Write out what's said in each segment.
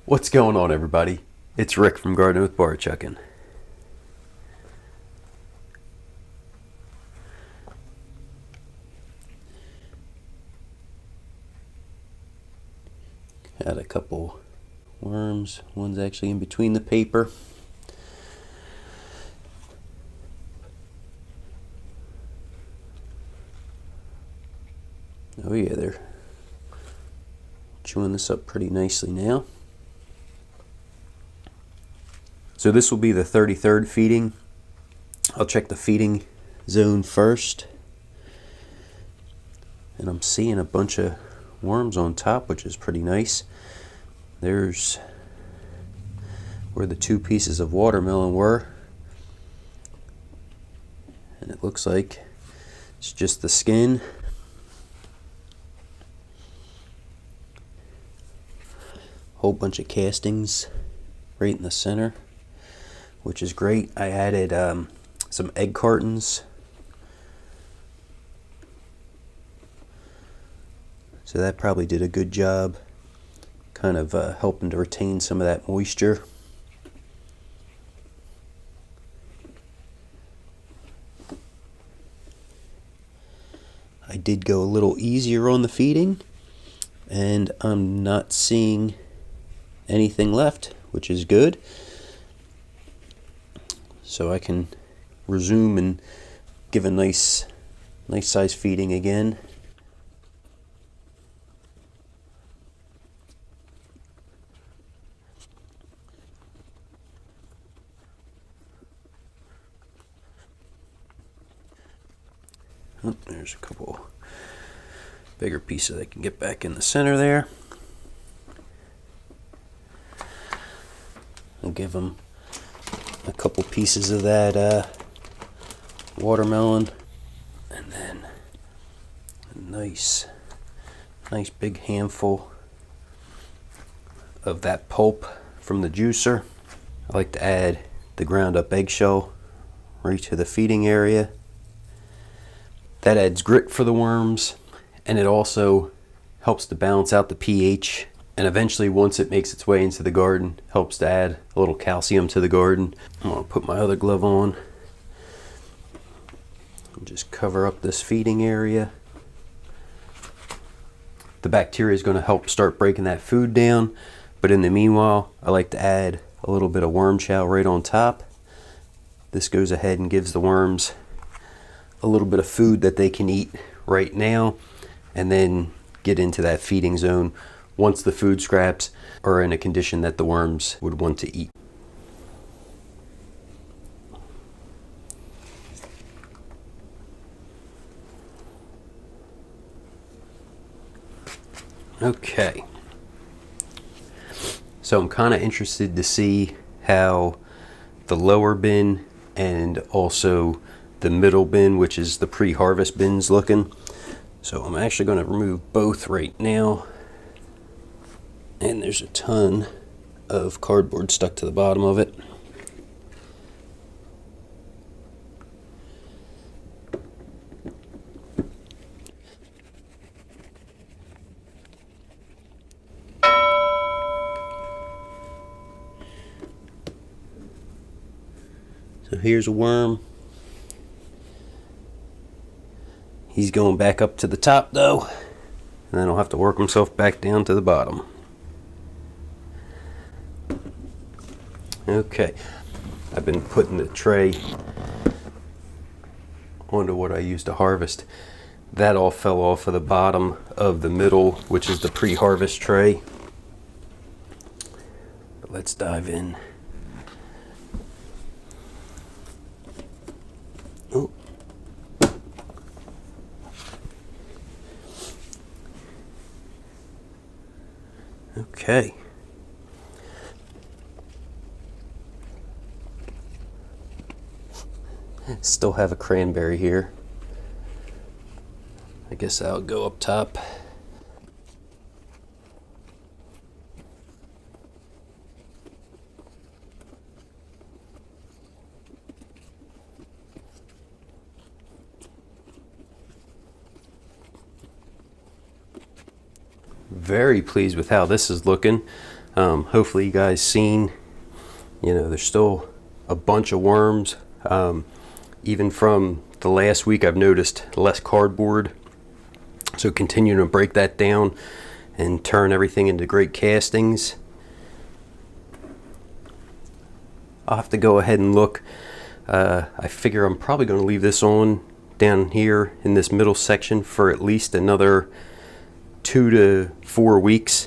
What's going on, everybody? It's Rick from Garden with Barchuckin. Had a couple worms. One's actually in between the paper. Oh yeah, they're chewing this up pretty nicely now. So this will be the 33rd feeding. I'll check the feeding zone first. And I'm seeing a bunch of worms on top, which is pretty nice. There's where the two pieces of watermelon were. And it looks like it's just the skin. Whole bunch of castings right in the center, which is great. I added some egg cartons, so that probably did a good job kind of helping to retain some of that moisture. I did go a little easier on the feeding, and I'm not seeing anything left, which is good. So I can resume and give a nice size feeding again. Oh, there's a couple bigger pieces I can get back in the center there. I'll give them a couple pieces of that watermelon, and then a nice big handful of that pulp from the juicer. I like to add the ground up eggshell right to the feeding area. That adds grit for the worms, and it also helps to balance out the pH. And eventually, once it makes its way into the garden, helps to add a little calcium to the garden. I'm gonna put my other glove on and just cover up this feeding area. The bacteria is gonna help start breaking that food down, but in the meanwhile, I like to add a little bit of worm chow right on top. This goes ahead and gives the worms a little bit of food that they can eat right now, and then get into that feeding zone once the food scraps are in a condition that the worms would want to eat. Okay, so I'm kind of interested to see how the lower bin and also the middle bin, which is the pre-harvest bins, looking. So I'm actually going to remove both right now. And there's a ton of cardboard stuck to the bottom of it. So here's a worm. He's going back up to the top though, and then he'll have to work himself back down to the bottom. Okay, I've been putting the tray onto what I used to harvest. That all fell off of the bottom of the middle, which is the pre-harvest tray. But let's dive in. Oh. Okay. Still have a cranberry here. I guess I'll go up top. Very pleased with how this is looking. Hopefully you guys seen, you know, there's still a bunch of worms. Even from the last week, I've noticed less cardboard. So continuing to break that down and turn everything into great castings. I'll have to go ahead and look. I figure I'm probably going to leave this on down here in this middle section for at least another 2 to 4 weeks,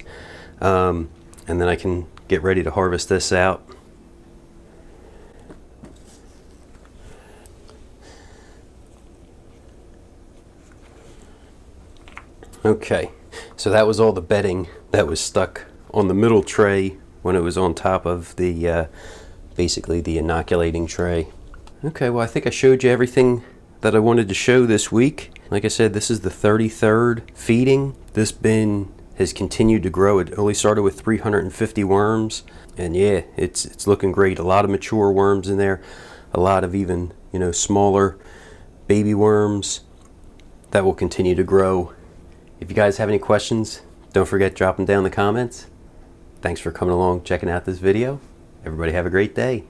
and then I can get ready to harvest this out. Okay, so that was all the bedding that was stuck on the middle tray when it was on top of the basically the inoculating tray. Okay, well, I think I showed you everything that I wanted to show this week. Like I said, this is the 33rd feeding. This bin has continued to grow. It only started with 350 worms, and yeah, it's looking great. A lot of mature worms in there, a lot of even, you know, smaller baby worms that will continue to grow. If you guys have any questions, don't forget to drop them down in the comments. Thanks for coming along, checking out this video. Everybody have a great day.